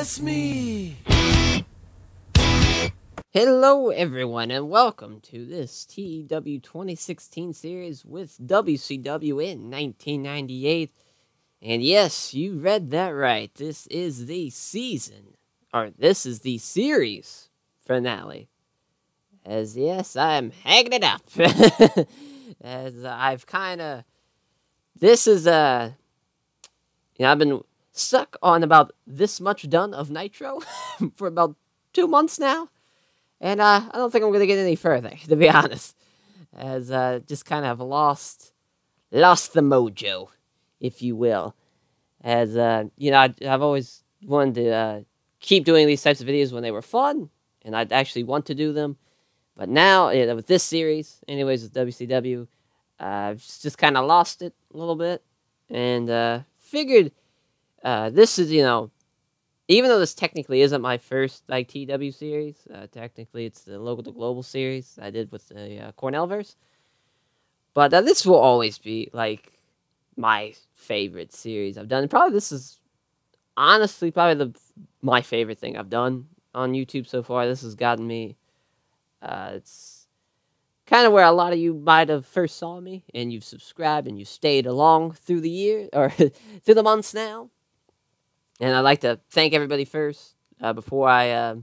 That's me! Hello everyone and welcome to this TEW 2016 series with WCW in 1998. And yes, you read that right. This is the season, or this is the series finale. As yes, I'm hanging it up. As I've kind of, this is I've been stuck on about this much done of Nitro for about 2 months now. And I don't think I'm going to get any further, to be honest. As just kind of lost the mojo, if you will. As, I've always wanted to keep doing these types of videos when they were fun, and I'd actually want to do them. But now, with this series, anyways, with WCW, I've just kind of lost it a little bit. And figured this is, even though this technically isn't my first TEW series, technically it's the Local to Global series I did with the Cornellverse. But this will always be my favorite series I've done. Probably this is honestly probably my favorite thing I've done on YouTube so far. This has gotten me. It's kind of where a lot of you might have first saw me, and you've subscribed and you stayed along through the year or through the months now. And I'd like to thank everybody first before I,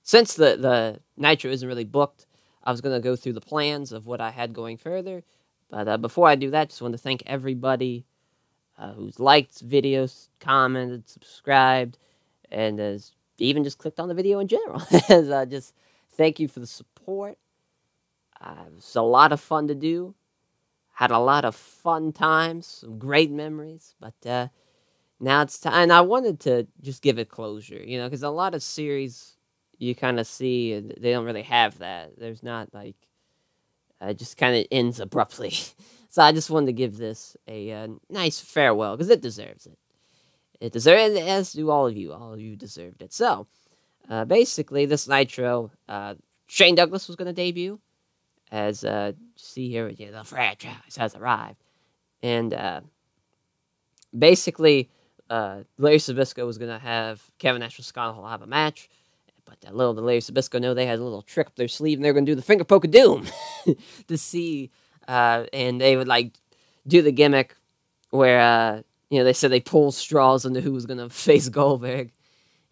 since the Nitro isn't really booked, I was going to go through the plans of what I had going further. But before I do that, just want to thank everybody who's liked videos, commented, subscribed, and has even just clicked on the video in general. As just thank you for the support. It was a lot of fun to do. Had a lot of fun times, some great memories, but now it's time, and I wanted to just give it closure, because a lot of series you kind of see, they don't really have that. There's not, it just kind of ends abruptly. So I just wanted to give this a nice farewell, because it deserves it. It deserves it, as do all of you. All of you deserved it. So, basically, this Nitro, Shane Douglas was going to debut, as, see here, the franchise has arrived. And, basically, Larry Zbyszko was going to have Kevin Nash and Scott Hall have a match, but little did Larry Zbyszko know they had a little trick up their sleeve, and they were going to do the finger poke of doom to see, and they would do the gimmick where they said they pulled straws into who was going to face Goldberg,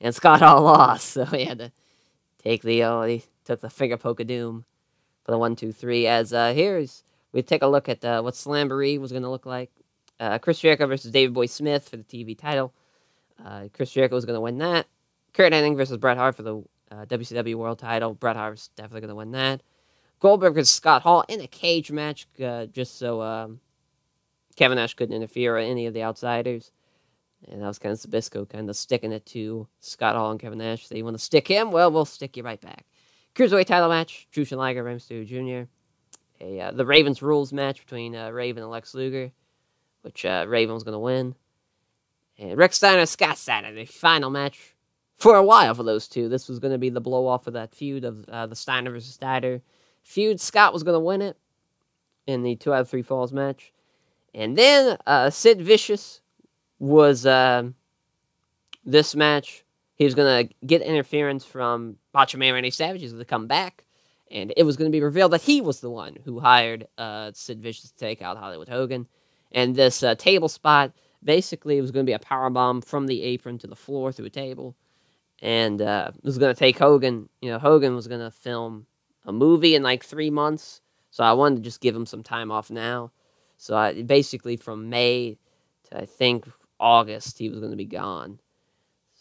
and Scott Hall lost, so he had to take he took the finger poke of doom for the 1, 2, 3. As we take a look at what Slamboree was going to look like. Chris Jericho versus David Boy Smith for the TV title. Chris Jericho was going to win that. Kurt Hennig versus Bret Hart for the WCW World title. Bret Hart was definitely going to win that. Goldberg versus Scott Hall in a cage match, just so Kevin Nash couldn't interfere or any of the outsiders. And that was kind of Zbyszko kind of sticking it to Scott Hall and Kevin Nash. So you want to stick him? Well, we'll stick you right back. Cruiserweight title match, Jushin Liger, Rey Mysterio Jr. The Ravens Rules match between Raven and Lex Luger, which Raven was going to win. And Rick Steiner and Scott Steiner, the final match for a while for those two. This was going to be the blow-off of that feud of the Steiner versus Steiner feud. Scott was going to win it in the 2 out of 3 falls match. And then Sid Vicious was this match. He was going to get interference from Macho Man Randy Savage. He was going to come back. And it was going to be revealed that he was the one who hired Sid Vicious to take out Hollywood Hogan. And this table spot, basically, it was going to be a powerbomb from the apron to the floor through a table. And it was going to take Hogan. Hogan was going to film a movie in 3 months. So I wanted to just give him some time off now. So basically from May to, I think, August, he was going to be gone.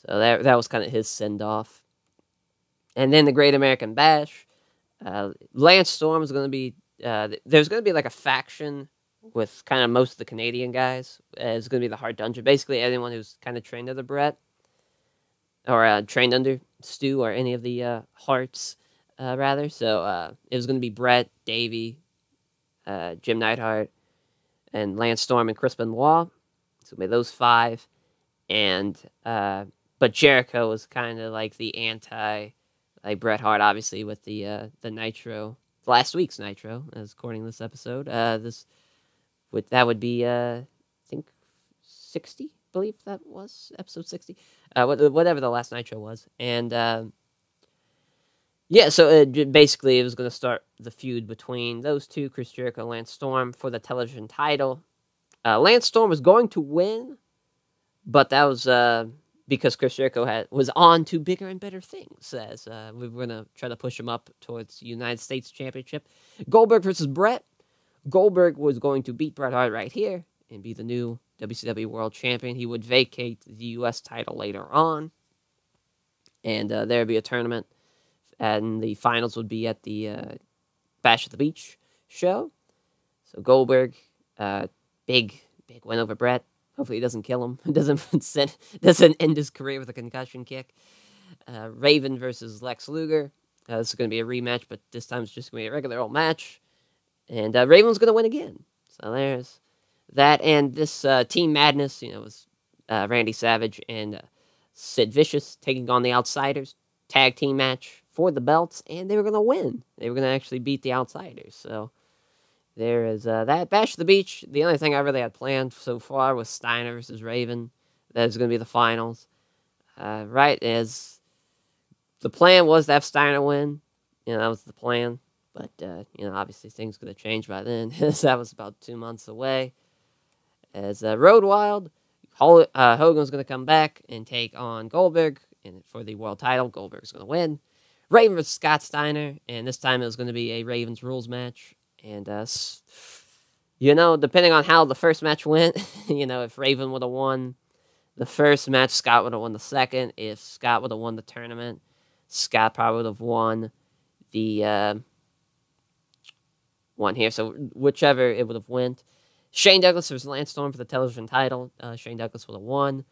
So that was kind of his send-off. And then the Great American Bash. Lance Storm was going to be... there's going to be a faction with kind of most of the Canadian guys. It's going to be the Hart Dungeon. Basically, anyone who's kind of trained under Brett, or trained under Stu, or any of the Harts, rather. So it was going to be Brett, Davey, Jim Neidhart, and Lance Storm and Chris Benoit. So be those 5. And but Jericho was kind of the anti, Bret Hart, obviously, with the Nitro, last week's Nitro, as according to this episode. That would be, I think, 60 believe that was episode 60. Whatever the last Nitro was. And yeah, so basically it was going to start the feud between those two, Chris Jericho and Lance Storm, for the television title. Lance Storm was going to win, but that was because Chris Jericho was on to bigger and better things, as we were going to try to push him up towards United States Championship. Goldberg versus Brett. Goldberg was going to beat Bret Hart right here and be the new WCW World Champion. He would vacate the U.S. title later on, and there would be a tournament, and the finals would be at the Bash at the Beach show. So Goldberg, big win over Brett. Hopefully he doesn't kill him. Doesn't end his career with a concussion kick. Raven versus Lex Luger. This is going to be a rematch, but this time it's just going to be a regular old match. And Raven's going to win again. So there's that. And this Team Madness, was Randy Savage and Sid Vicious taking on the Outsiders. Tag team match for the belts, and they were going to win. They were going to actually beat the Outsiders. So there is that. Bash at the Beach. The only thing I really had planned so far was Steiner versus Raven. That is going to be the finals. Right, as the plan was to have Steiner win. That was the plan. But, obviously things could have changed by then. That was about 2 months away. As Road Wild, Hogan's going to come back and take on Goldberg for the world title. Goldberg's going to win. Raven versus Scott Steiner, and this time it was going to be a Ravens rules match. And, depending on how the first match went, if Raven would have won the first match, Scott would have won the second. If Scott would have won the tournament, Scott probably would have won the one here. So whichever it would have went. Shane Douglas versus Lance Storm for the television title. Shane Douglas would have won.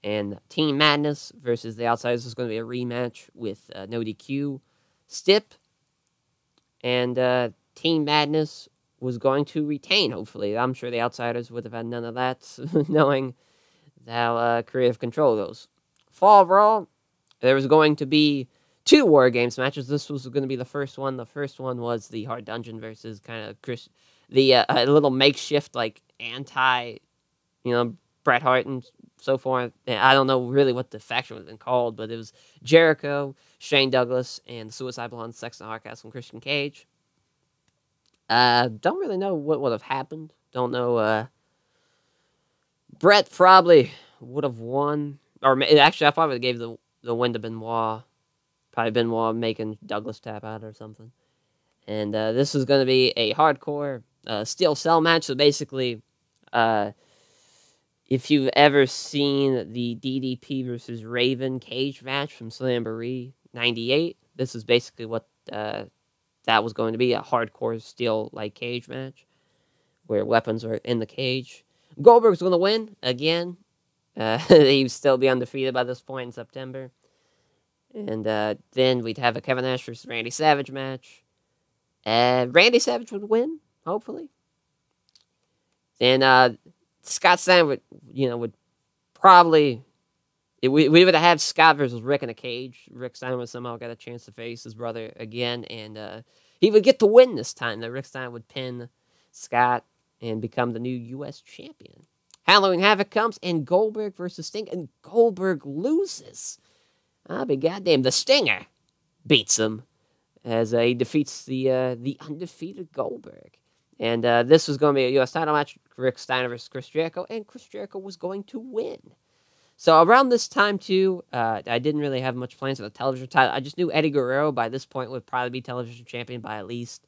And Team Madness versus the Outsiders was going to be a rematch with no DQ Stip. And Team Madness was going to retain, hopefully. I'm sure the Outsiders would have had none of that, knowing how creative control goes. Fall Brawl, there was going to be 2 War Games matches. This was going to be the first one. The first one was the Hard Dungeon versus kind of a little makeshift, anti, Bret Hart and so forth. I don't know really what the faction would have been called, but it was Jericho, Shane Douglas, and the Suicide Blondes, Sexton Hardcastle, and Christian Cage. Don't really know what would have happened. Don't know. Bret probably would have won. Or actually, I probably gave the win to Benoit. Probably Benoit making Douglas tap out or something. And this is going to be a hardcore steel cell match. So basically, if you've ever seen the DDP versus Raven cage match from Slamboree 98, this is basically what that was going to be, a hardcore steel cage match where weapons are in the cage. Goldberg's going to win again. He would still be undefeated by this point in September. And then we'd have a Kevin Nash versus Randy Savage match. Randy Savage would win, hopefully. Then Scott Steiner would probably... We would have Scott versus Rick in a cage. Rick Steiner would somehow get a chance to face his brother again, and he would get to win this time. That Rick Steiner would pin Scott and become the new U.S. champion. Halloween Havoc comes, and Goldberg versus Sting, and Goldberg loses. I'll be goddamn. The Stinger beats him as he defeats the undefeated Goldberg. And this was going to be a U.S. title match, Rick Steiner versus Chris Jericho, and Chris Jericho was going to win. So around this time, too, I didn't really have much plans for the television title. I just knew Eddie Guerrero by this point would probably be television champion by at least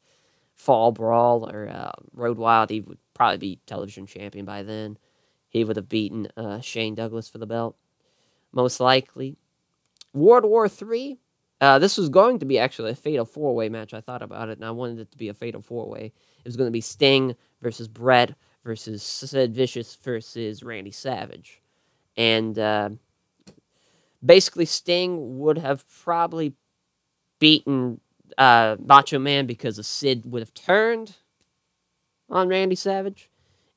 Fall Brawl or Road Wild. He would probably be television champion by then. He would have beaten Shane Douglas for the belt, most likely. World War III. This was going to be actually a fatal 4-way match. I thought about it, and I wanted it to be a fatal 4-way. It was going to be Sting versus Bret versus Sid Vicious versus Randy Savage. And basically Sting would have probably beaten Macho Man because Sid would have turned on Randy Savage.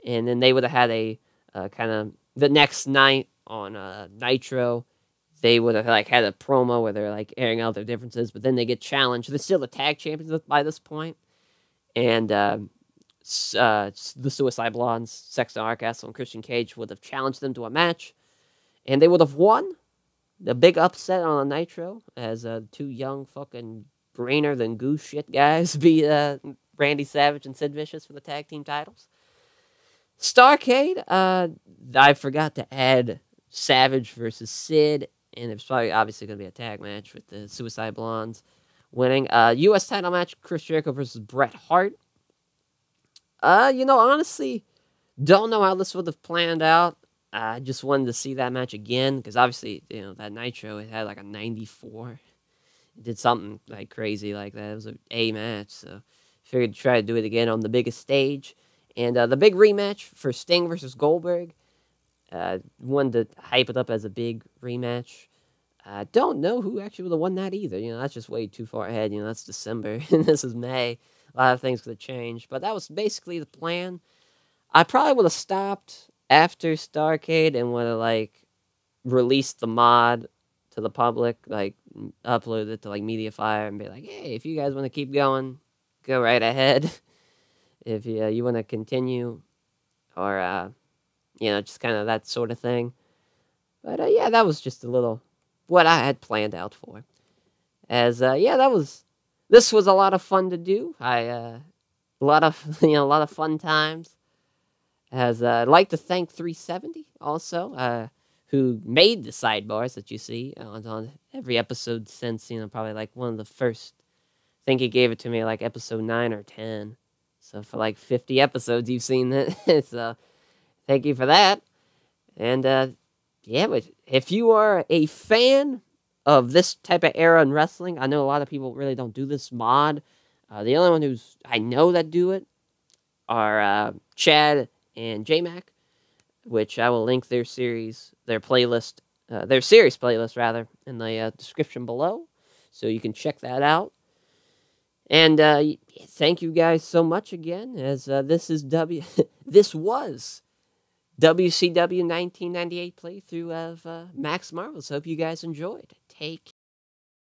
And then they would have had a kind of the next night on Nitro. They would have had a promo where they're airing out their differences, but then they get challenged. They're still the tag champions by this point. And the Suicide Blondes, Sexton Hardcastle, and Christian Cage would have challenged them to a match. and they would have won. The big upset on a Nitro as two young fucking brainer than goose shit guys beat Randy Savage and Sid Vicious for the tag team titles. Starrcade, I forgot to add Savage versus Sid, and it's probably obviously going to be a tag match with the Suicide Blondes winning. U.S. title match, Chris Jericho versus Bret Hart. Honestly, don't know how this would have planned out. I just wanted to see that match again, because obviously, that Nitro, it had like a 94. It did something like crazy like that. It was an A match, so figured to try to do it again on the biggest stage. And the big rematch for Sting versus Goldberg, wanted to hype it up as a big rematch. I don't know who actually would have won that either. That's just way too far ahead. That's December, and this is May. A lot of things could have changed, but that was basically the plan. I probably would have stopped after Starrcade and would have, released the mod to the public, upload it to, Mediafire and be like, hey, if you guys want to keep going, go right ahead. If you want to continue, or, just kind of that sort of thing. But, yeah, that was just a little what I had planned out for. As, this was a lot of fun to do. A lot of fun times. As, I'd like to thank 370 also, who made the sidebars that you see on every episode since, probably one of the first. I think he gave it to me episode 9 or 10. So for 50 episodes, you've seen it. So thank you for that. And but if you are a fan of this type of era in wrestling, I know a lot of people really don't do this mod. The only one I know that do it are Chad and Jmack, which I will link their series playlist, in the description below, so you can check that out. And thank you guys so much again, as this was WCW 1998 playthrough of Max Marvels. Hope you guys enjoyed. Take care.